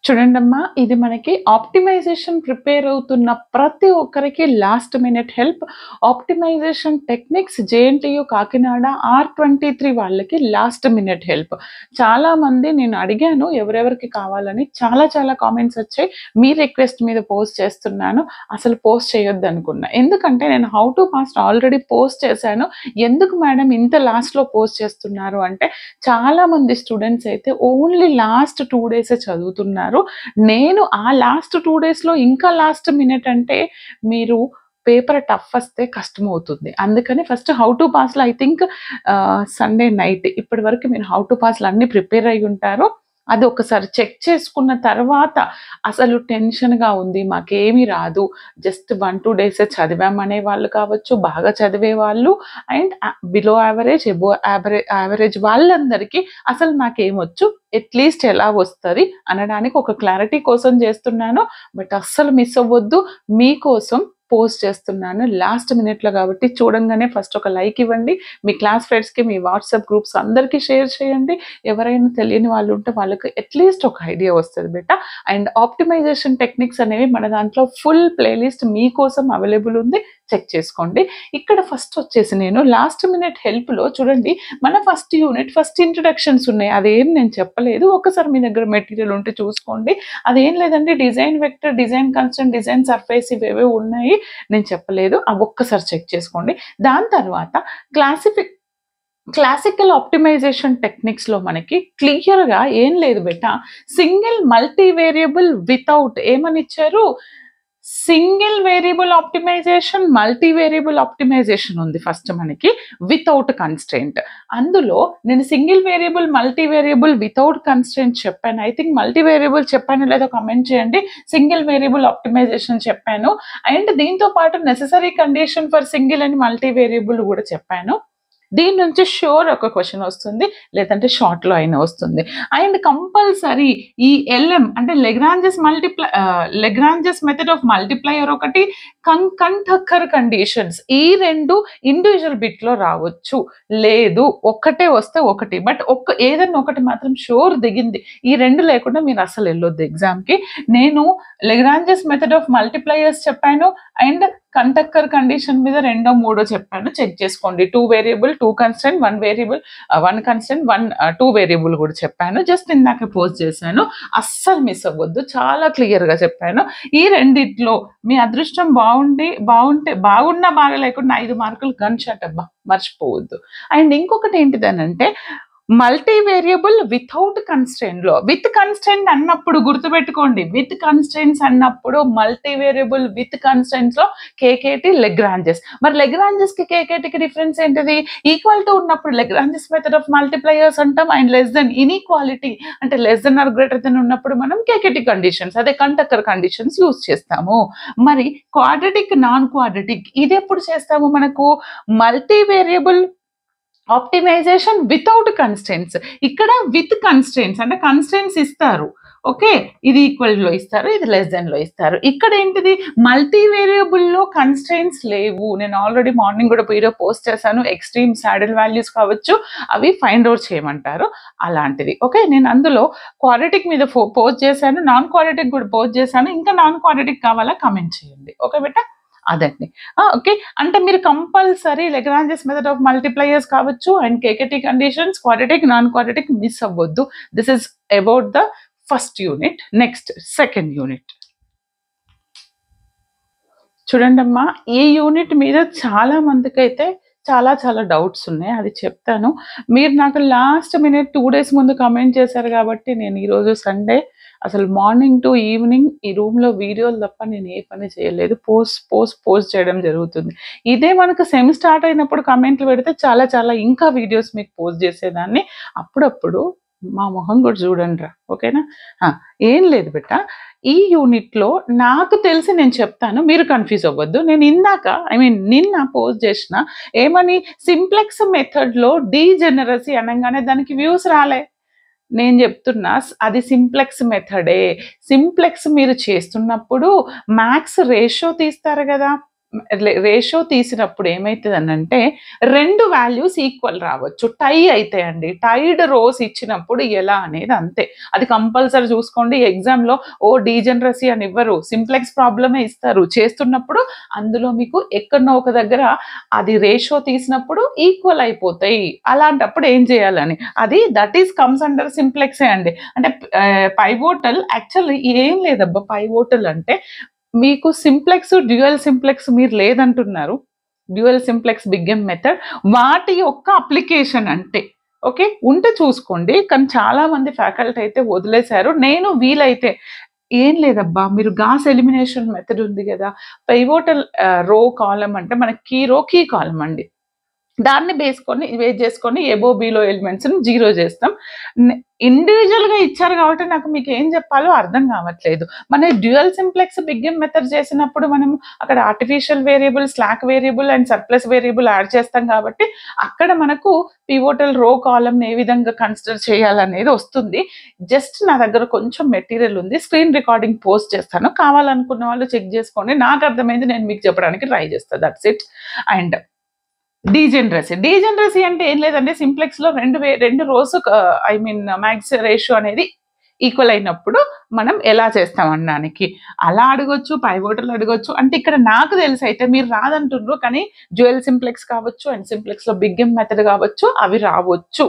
చూడండమ్మా, ఇది మనకి ఆప్టిమైజేషన్ ప్రిపేర్ అవుతున్న ప్రతి ఒక్కరికి last minute help. Optimization techniques JNTU Kakinada R23 వాళ్ళకి లాస్ట్ మినిట్ హెల్ప్. చాలామంది నేను అడిగాను ఎవరెవరికి కావాలని, చాలా కామెంట్స్ వచ్చాయి. మీ రిక్వెస్ట్ మీద పోస్ట్ చేస్తున్నాను. అసలు పోస్ట్ చేయొద్దు అనుకున్నా, ఎందుకంటే నేను how to pass already post చేశాను. ఎందుకు మేడం ఇంత లాస్ట్లో పోస్ట్ చేస్తున్నారు అంటే, చాలామంది స్టూడెంట్స్ అయితే ఓన్లీ లాస్ట్ 2 డేసే చదువుతున్నారు. నేను ఆ లాస్ట్ 2 డేస్లో ఇంకా లాస్ట్ మినిట్ అంటే మీరు పేపర్ టఫ్ వస్తే కష్టం అవుతుంది. అందుకని ఫస్ట్ హౌ టు పాస్లో ఐ థింక్ సండే నైట్ ఇప్పటి వరకు మీరు హౌ టు పాస్లు అన్నీ ప్రిపేర్ అయి ఉంటారు. అది ఒకసారి చెక్ చేసుకున్న తర్వాత అసలు టెన్షన్గా ఉంది, మాకేమీ రాదు, జస్ట్ 1-2 డేసే చదివామనే వాళ్ళు కావచ్చు, బాగా చదివే వాళ్ళు and below average above average వాళ్ళందరికీ అసలు నాకేమొచ్చు, అట్లీస్ట్ ఎలా వస్తుంది అనడానికి ఒక క్లారిటీ కోసం చేస్తున్నాను. బట్ అస్సలు మిస్ అవ్వద్దు, మీకోసం పోస్ట్ చేస్తున్నాను లాస్ట్ మినిట్లో కాబట్టి. చూడంగానే ఫస్ట్ ఒక లైక్ ఇవ్వండి, మీ క్లాస్ ఫ్రెండ్స్కి, మీ వాట్సాప్ గ్రూప్స్ అందరికీ షేర్ చేయండి. ఎవరైనా తెలియని వాళ్ళు ఉంటే వాళ్ళకి అట్లీస్ట్ ఒక ఐడియా వస్తుంది బెట. అండ్ ఆప్టిమైజేషన్ టెక్నిక్స్ అనేవి మన దాంట్లో ఫుల్ ప్లేలిస్ట్ మీకోసం అవైలబుల్ ఉంది, చెక్ చేసుకోండి. ఇక్కడ ఫస్ట్ వచ్చేసి నేను లాస్ట్ మినిట్ హెల్ప్లో చూడండి, మన ఫస్ట్ యూనిట్ ఫస్ట్ ఇంట్రడక్షన్స్ ఉన్నాయి. అదేం నేను చెప్పలేదు, ఒకసారి మీ దగ్గర మెటీరియల్ ఉంటే చూసుకోండి. అదేం లేదండి, design vector, design constraint, design surface ఇవేవే ఉన్నాయి, నేను చెప్పలేదు. అవి ఒక్కసారి చెక్ చేసుకోండి. దాని తర్వాత క్లాసికల్ ఆప్టిమైజేషన్ టెక్నిక్స్లో మనకి క్లియర్గా ఏం లేదు బెట, సింగిల్ మల్టీ వేరియబుల్ వితౌట్ ఏమని ఇచ్చారు, single variable optimization, multi variable optimization ఉంది ఫస్ట్ మనకి వితౌట్ కన్స్ట్రెంట్. అందులో నేను single variable, multi variable, without constraint చెప్పాను. ఐ థింక్ మల్టీ వేరియబుల్ చెప్పాను లేదో కమెంట్ చేయండి. సింగిల్ వేరియబుల్ ఆప్టిమైజేషన్ చెప్పాను అండ్ దీంతో పాటు necessary condition for single and multi variable కూడా చెప్పాను. దీని నుంచి షూర్ ఒక క్వశ్చన్ వస్తుంది, లేదంటే షార్ట్లో అయినా వస్తుంది. అండ్ కంపల్సరీ ఈ LM అంటే లెగ్రాంజెస్ మెథడ్ ఆఫ్ మల్టిప్లయర్ ఒకటి, కంటక్కర్ కండిషన్స్, ఈ రెండు ఇండివిజువల్ బిట్లో రావచ్చు, లేదు ఒక్కటే వస్తే ఒకటి, బట్ ఏదన్నా ఒకటి మాత్రం షూర్ దిగింది. ఈ రెండు లేకుండా మీరు అసలు వెళ్ళొద్దు ఎగ్జామ్కి. నేను లెగ్రాంజెస్ మెథడ్ ఆఫ్ మల్టిప్లయర్స్ చెప్పాను అండ్ కంటక్కర్ కండిషన్ మీద 2-3 చెప్పాను, చెక్ చేసుకోండి. 2 variable, 2 constant, 1 variable, 1 constant, 2 variable కూడా చెప్పాను. జస్ట్ ఇందాక పోస్ట్ చేశాను, అస్సలు మిస్ అవ్వద్దు, చాలా క్లియర్గా చెప్పాను. ఈ రెండిట్లో మీ అదృష్టం బాగున్నా బాగా లేకుండా 5 మార్కులు గన్ షాట్ అబ్బా, మర్చిపోవద్దు. అండ్ ఇంకొకటి ఏంటిదనంటే, మల్టీ వేరియబుల్ వితౌట్ కన్స్ట్రెంట్లో, విత్ కన్స్ట్రెంట్ అన్నప్పుడు గుర్తుపెట్టుకోండి, విత్ కన్స్ట్రెంట్స్ అన్నప్పుడు మల్టీ వేరియబుల్ విత్ కన్స్ట్రెంట్స్లో కేకేటి లెగ్రాంజెస్. మరి లెగ్రాంజెస్కి కేకేటికి డిఫరెన్స్ ఏంటిది, ఈక్వల్ టు ఉన్నప్పుడు లెగ్రాంజెస్ మెథడ్ ఆఫ్ మల్టిప్లయర్స్ అంటాం అండ్ లెస్ దెన్ ఇన్ఈక్వాలిటీ అంటే less than or greater than ఉన్నప్పుడు మనం కేకేటి కండిషన్స్, అదే కంటక్కర్ కండిషన్స్ యూజ్ చేస్తాము. మరి క్వాడ్రటిక్, నాన్ క్వాడ్రటిక్ ఇది ఎప్పుడు చేస్తాము, మనకు multi variable optimization without constants, ఇక్కడ విత్ కన్స్టెంట్స్ అంటే కన్స్టెంట్స్ ఇస్తారు, ఓకే, ఇది ఈక్వల్లో ఇస్తారు, ఇది లెస్ దెన్లో ఇస్తారు. ఇక్కడ ఏంటిది, మల్టీ వేరియబుల్లో కన్స్టెంట్స్ లేవు. నేను ఆల్రెడీ మార్నింగ్ కూడా వీడియో పోస్ట్ చేశాను, ఎక్స్ట్రీమ్ సాడిల్ వాల్యూస్ కావచ్చు, అవి ఫైండ్ అవుట్ చేయమంటారు, అలాంటిది. ఓకే, నేను అందులో క్వాడ్రటిక్ మీద పోస్ట్ చేశాను, నాన్ క్వాడ్రటిక్ కూడా పోస్ట్ చేశాను. ఇంకా నాన్ క్వాడ్రటిక్ కావాలా కమెంట్ చేయండి, ఓకే బేటా. అదండి, ఓకే. అంటే మీరు compulsory Lagrange's method of multipliers కావచ్చు and KKT conditions, quadratic, non quadratic miss అవ్వద్దు. This is about the first unit. Next second unit చూడండి అమ్మా, ఈ యూనిట్ మీద చాలా మందికి అయితే చాలా డౌట్స్ ఉన్నాయి, అది చెప్తాను. మీరు నాకు లాస్ట్ మినిట్ 2 డేస్ ముందు కమెంట్ చేశారు కాబట్టి నేను ఈరోజు సండే అసలు మార్నింగ్ టు ఈవినింగ్ ఈ రూమ్లో వీడియోలు తప్ప నేను ఏ పని చేయలేదు, పోస్ట్ చేయడం జరుగుతుంది. ఇదే మనకు సెమ్ స్టార్ట్ అయినప్పుడు కమెంట్లు పెడితే చాలా ఇంకా వీడియోస్ మీకు పోస్ట్ చేసేదాన్ని. అప్పుడప్పుడు మా మొహం కూడా చూడండి రా, ఓకేనా. ఏం లేదు బెట్ట, ఈ యూనిట్లో నాకు తెలిసి నేను చెప్తాను, మీరు కన్ఫ్యూజ్ అవ్వద్దు. నేను నిన్న పోస్ట్ చేసిన ఏమని, సింప్లెక్స్ మెథడ్లో డీజెనరసీ అనగానే దానికి వ్యూస్ రాలే. నేను చెప్తున్నా అది సింప్లెక్స్ మెథడే. సింప్లెక్స్ మీరు చేస్తున్నప్పుడు మ్యాథ్స్ రేషియో తీస్తారు కదా, రేషియో తీసినప్పుడు ఏమైతుందనంటే 2 వాల్యూస్ ఈక్వల్ రావచ్చు. టై అయితాయండి. టైడ్ రోస్ ఇచ్చినప్పుడు ఎలా అనేది అంతే. అది కంపల్సరీ చూసుకోండి. ఎగ్జామ్‌లో డీజనరసీ అని ఇవ్వరు. సింప్లెక్స్ ప్రాబ్లమే ఇస్తారు. చేస్తున్నప్పుడు అందులో మీకు ఎక్కడనో ఒక దగ్గర అది రేషియో తీసినప్పుడు ఈక్వల్ అయిపోతాయి. అలాంటప్పుడు ఏం చేయాలని అది దట్ ఈస్ కమ్స్ అండర్ సింప్లెక్సే అండి. అంటే పైవోటల్ యాక్చువల్లీ ఏం లేదబ్బా. పైవోటల్ అంటే మీకు సింప్లెక్స్, డ్యూయల్ సింప్లెక్స్ మీరు లేదంటున్నారు. Dual simplex big M method వాటి యొక్క అప్లికేషన్ అంటే ఓకే. ఉంటే చూసుకోండి. కానీ చాలా మంది ఫ్యాకల్టీ అయితే వదిలేశారు. నేను వీలైతే ఏం లేదబ్బా, మీరు గాస్ ఎలిమినేషన్ మెథడ్ ఉంది కదా, పైవోటల్ రో కాలమ్ అంటే మనకి కీ కాలమ్ అండి. దాన్ని బేస్ చేసుకొని ఎబో బిలో ఎలిమెంట్స్ని 0 చేస్తాం. ఇండివిజువల్గా ఇచ్చారు కాబట్టి నాకు మీకు ఏం చెప్పాలో అర్థం కావట్లేదు. మన dual simplex big M method చేసినప్పుడు మనం అక్కడ artificial variable, slack variable and surplus variable add చేస్తాం కాబట్టి అక్కడ మనకు పివోటల్ రో కాలమ్ని ఏ విధంగా కన్సిడర్ చేయాలనేది వస్తుంది. జస్ట్ నా దగ్గర కొంచెం మెటీరియల్ ఉంది, స్క్రీన్ రికార్డింగ్ పోస్ట్ చేస్తాను. కావాలనుకున్న వాళ్ళు చెక్ చేసుకోండి. నాకు అర్థమైంది, నేను మీకు చెప్పడానికి ట్రై చేస్తాను. That's it. అండ్ డీజనరసీ అంటే ఏం లేదండి. సింప్లెక్స్ లో రెండు రోస్ మ్యాక్స్ రేషియో అనేది ఈక్వల్ అయినప్పుడు మనం ఎలా చేస్తాం అనడానికి అలా అడగొచ్చు, పైవోటల్ అడగొచ్చు. అంటే ఇక్కడ నాకు తెలిసి అయితే మీరు రాదంటున్నారు, కానీ డ్యూయల్ సింప్లెక్స్ కావచ్చు అండ్ సింప్లెక్స్ లో బిగ్ ఎం మెథడ్ కావచ్చు, అవి రావచ్చు.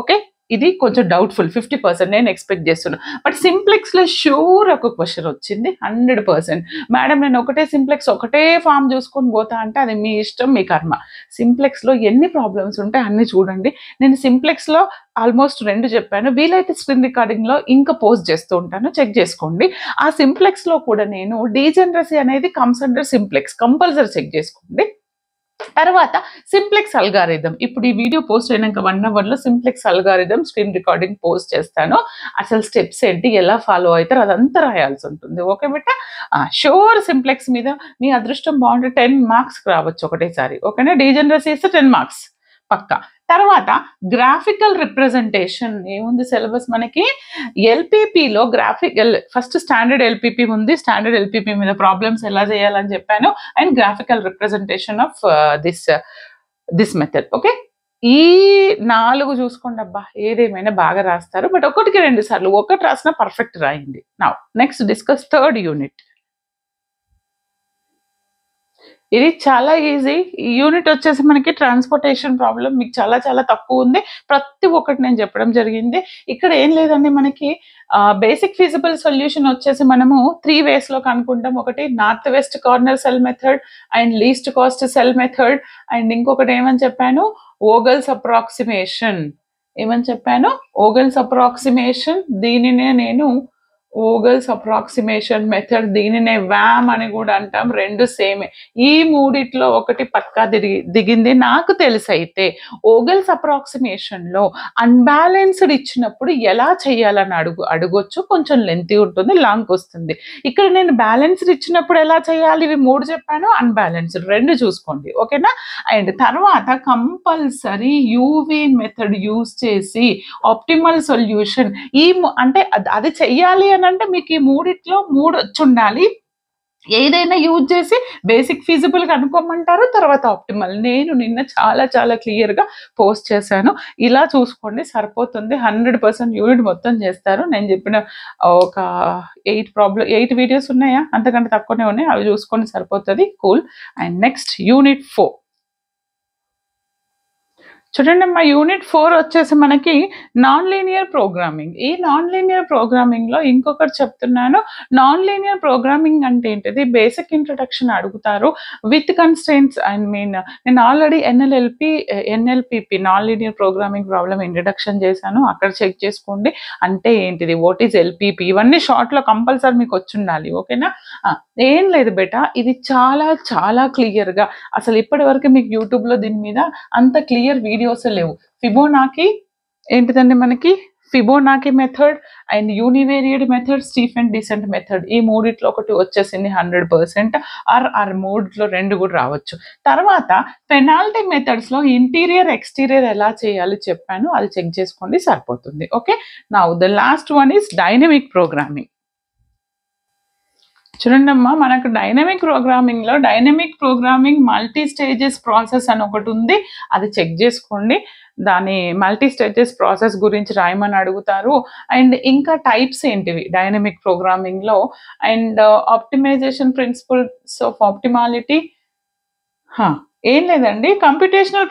ఓకే, ఇది కొంచెం డౌట్ఫుల్. 50% నేను ఎక్స్పెక్ట్ చేస్తున్నాను. బట్ సింప్లెక్స్ లో షూర్ ఒక క్వశ్చన్ వచ్చింది 100%. మేడం నేను ఒకటే సింప్లెక్స్ ఒకటే ఫామ్ చూసుకొని పోతా అంటే అది మీ ఇష్టం, మీ కర్మ. సింప్లెక్స్ లో ఎన్ని ప్రాబ్లమ్స్ ఉంటాయి అన్ని చూడండి. నేను సింప్లెక్స్ లో ఆల్మోస్ట్ 2 చెప్పాను. వీలైతే స్క్రీన్ రికార్డింగ్ లో ఇంకా పోస్ట్ చేస్తూ ఉంటాను, చెక్ చేసుకోండి. ఆ సింప్లెక్స్ లో కూడా నేను డీజనరసీ అనేది comes under simplex, compulsory check చేసుకోండి. తర్వాత సింప్లెక్స్ అల్గారిథం, ఇప్పుడు ఈ వీడియో పోస్ట్ అయినాక 1 అవర్లో simplex algorithm screen recording post చేస్తాను. అసలు స్టెప్స్ ఏంటి, ఎలా ఫాలో అవుతారు అదంతా రాయాల్సి ఉంటుంది. ఓకే బిడ్డ, షూర్ సింప్లెక్స్ మీద మీ అదృష్టం బాగుంటే 10 మార్క్స్ రావచ్చు ఒకటేసారి. ఓకేనా, డీజనరసీ ఇస్తే 10 మార్క్స్ పక్కా. తర్వాత గ్రాఫికల్ రిప్రజెంటేషన్ ఏముంది సిలబస్ మనకి, ఎల్పిపిలో ఫస్ట్ స్టాండర్డ్ ఎల్పిపి ఉంది. స్టాండర్డ్ ఎల్పిపి మీద ప్రాబ్లమ్స్ ఎలా చేయాలని చెప్పాను. And graphical representation of this method. Okay, ఈ 4 చూసుకోండి అబ్బా, ఏదేమైనా బాగా రాస్తారు. బట్ 1కి 2 సార్లు ఒకటి రాసినా పర్ఫెక్ట్ రాయండి. Now next discuss 3rd unit. ఇది చాలా ఈజీ. ఈ యూనిట్ వచ్చేసి మనకి ట్రాన్స్పోర్టేషన్ ప్రాబ్లం మీకు చాలా చాలా తక్కువ ఉంది. ప్రతి ఒక్కటి నేను చెప్పడం జరిగింది. ఇక్కడ ఏం లేదండి, మనకి బేసిక్ ఫీజిబుల్ సొల్యూషన్ వచ్చేసి మనము 3 వేస్లో కనుక్కుంటాం. ఒకటి north west corner cell method and least cost cell method and ఇంకొకటి ఏమని చెప్పాను, ఓగల్స్ అప్రాక్సిమేషన్. ఓగల్స్ అప్రాక్సిమేషన్, దీనినే నేను ఓగల్స్ అప్రాక్సిమేషన్ మెథడ్, దీనినే వ్యామ్ అని కూడా అంటాం. 2 సేమే. ఈ మూడిట్లో ఒకటి పక్కా దిగింది నాకు తెలిసైతే. ఓగల్స్ అప్రాక్సిమేషన్ లో అన్బ్యాలెన్స్డ్ ఇచ్చినప్పుడు ఎలా చేయాలని అడగొచ్చు. కొంచెం లెంతీ ఉంటుంది, లాంగ్ వస్తుంది. ఇక్కడ నేను బ్యాలెన్స్డ్ ఇచ్చినప్పుడు ఎలా చేయాలి, ఇవి 3 చెప్పాను. అన్బ్యాలెన్స్డ్ 2 చూసుకోండి. ఓకేనా. అండ్ తర్వాత కంపల్సరీ యూవి మెథడ్ యూజ్ చేసి ఆప్టిమల్ సొల్యూషన్ అంటే అది చెయ్యాలి అని అంటే మీకు ఈ మూడిట్లో 3 వచ్చి ఉండాలి. ఏదైనా యూజ్ చేసి బేసిక్ ఫీజిబుల్ కనుక్కోమంటారు, తర్వాత ఆప్టిమల్. నేను నిన్న చాలా చాలా క్లియర్గా పోస్ట్ చేశాను. ఇలా చూసుకోండి సరిపోతుంది. 100% యూనిట్ మొత్తం చేస్తారు. నేను చెప్పిన ఒక 8 వీడియోస్ ఉన్నాయా, అంతకంటే తక్కువనే ఉన్నాయి, అవి చూసుకొని సరిపోతుంది. కూల్. అండ్ నెక్స్ట్ యూనిట్ 4 చూడండి. మా యూనిట్ 4 వచ్చేసి మనకి నాన్ లీనియర్ ప్రోగ్రామింగ్. ఈ నాన్ లీనియర్ ప్రోగ్రామింగ్లో ఇంకొకటి చెప్తున్నాను. నాన్ లీనియర్ ప్రోగ్రామింగ్ అంటే ఏంటిది, బేసిక్ ఇంట్రొడక్షన్ అడుగుతారు విత్ కన్స్ట్రెయింట్స్. నేను already NLPP non linear programming problem introduction చేశాను, అక్కడ చెక్ చేసుకోండి. అంటే ఏంటిది, వాట్ ఈజ్ ఎల్పిపి, ఇవన్నీ షార్ట్లో కంపల్సరీ మీకు వచ్చి ఉండాలి. ఓకేనా. ఏం లేదు బేటా, ఇది చాలా చాలా క్లియర్గా, అసలు ఇప్పటి వరకు మీకు యూట్యూబ్లో దీని మీద అంత క్లియర్ వీడియోస్ లేవు. ఫిబోనాకీ ఏంటిదండి మనకి, Fibonacci method and univariate method, steepest descent method, ఈ మూడిట్లో ఒకటి వచ్చేసింది 100%. ఆర్ మూడిట్లో 2 కూడా రావచ్చు. తర్వాత పెనాల్టీ మెథడ్స్లో ఇంటీరియర్ ఎక్స్టీరియర్ ఎలా చేయాలి చెప్పాను, అది చెక్ చేసుకోండి సరిపోతుంది. Okay. Now the last one is dynamic programming. చూడండమ్మా, మనకు డైనమిక్ ప్రోగ్రామింగ్లో dynamic programming multi stages process అని ఒకటి ఉంది, అది చెక్ చేసుకోండి. దాని మల్టీ స్టేజెస్ ప్రాసెస్ గురించి రాయమని అడుగుతారు. అండ్ ఇంకా టైప్స్ ఏంటివి డైనమిక్ ప్రోగ్రామింగ్లో, and optimization principles of optimality. ఏం లేదండి, computational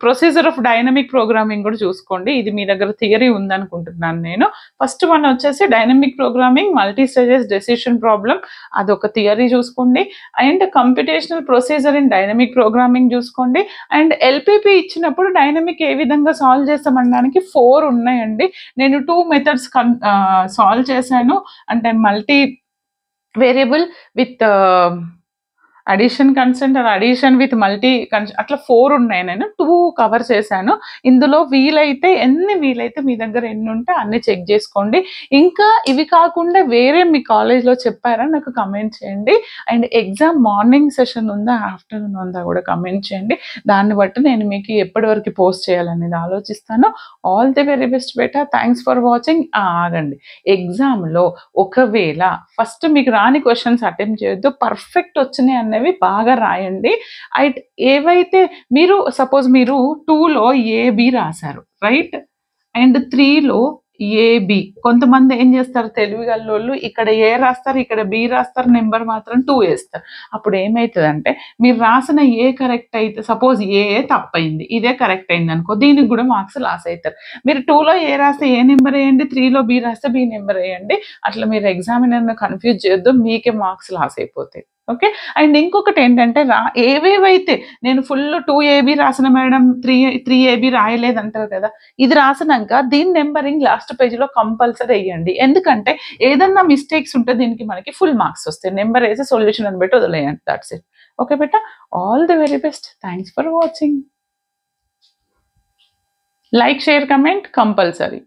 procedure of dynamic programming కూడా చూసుకోండి. ఇది మీ దగ్గర థియరీ ఉందనుకుంటున్నాను నేను. ఫస్ట్ వన్ వచ్చేసి dynamic programming multi stages decision problem, అదొక థియరీ చూసుకోండి. And computational procedure in dynamic programming చూసుకోండి. అండ్ ఎల్పిపి ఇచ్చినప్పుడు డైనమిక్ ఏ విధంగా సాల్వ్ చేస్తామనడానికి 4 ఉన్నాయండి. నేను 2 మెథడ్స్ సాల్వ్ చేశాను. అంటే multi variable with addition consent are addition with multi అట్లా 4 ఉన్నాయి. నేను 2 కవర్ చేశాను. ఇందులో ఎన్ని వీలైతే మీ దగ్గర ఎన్ని ఉంటే అన్ని చెక్ చేసుకోండి. ఇంకా ఇవి కాకుండా వేరే మీ కాలేజ్లో చెప్పారా నాకు కమెంట్ చేయండి. అండ్ ఎగ్జామ్ మార్నింగ్ సెషన్ ఉందా ఆఫ్టర్నూన్ ఉందా కూడా కమెంట్ చేయండి. దాన్ని బట్టి నేను మీకు ఎప్పటి వరకు పోస్ట్ చేయాలనేది ఆలోచిస్తాను. All the very best beta, thanks for watching. ఆగండి, ఎగ్జామ్లో ఒకవేళ ఫస్ట్ మీకు రాని క్వశ్చన్స్ అటెంప్ట్ చేయొద్దు, పర్ఫెక్ట్ వచ్చినాయి అన్నవి బాగా రాయండి. ఏవైతే మీరు సపోజ్ మీరు 2లో ఏబి రాశారు రైట్, అండ్ 3లో ఏబి, కొంతమంది ఏం చేస్తారు తెలివిగల్లోళ్ళు, ఇక్కడ ఏ రాస్తారు ఇక్కడ బి రాస్తారు, నెంబర్ మాత్రం 2 వేస్తారు. అప్పుడు ఏమవుతుందంటే మీరు రాసిన ఏ కరెక్ట్ అయితే, సపోజ్ ఏ తప్పైంది ఇదే కరెక్ట్ అయింది అనుకో, దీనికి కూడా మార్క్స్ లాస్ అవుతారు. మీరు 2లో ఏ రాస్తే ఏ నెంబర్ వేయండి, 3లో బి రాస్తే బి నెంబర్ వేయండి. అట్లా మీరు ఎగ్జామినర్ని కన్ఫ్యూజ్ చేయొద్దు, మీకే మార్క్స్ లాస్ అయిపోతాయి. ఓకే. అండ్ ఇంకొకటి ఏంటంటే ఏవేవైతే నేను ఫుల్ 2AB రాసిన మేడం 3AB రాయలేదు అంటారు కదా, ఇది రాసినాక దీని నెంబరింగ్ లాస్ట్ పేజీలో కంపల్సరీ వేయండి. ఎందుకంటే ఏదన్నా మిస్టేక్స్ ఉంటే దీనికి మనకి ఫుల్ మార్క్స్ వస్తాయి. నెంబర్ వేసి సొల్యూషన్ అని పెట్టి వదిలేయండి. That's it. Okay beta, all the very best. Thanks for watching. Like, share, comment compulsory.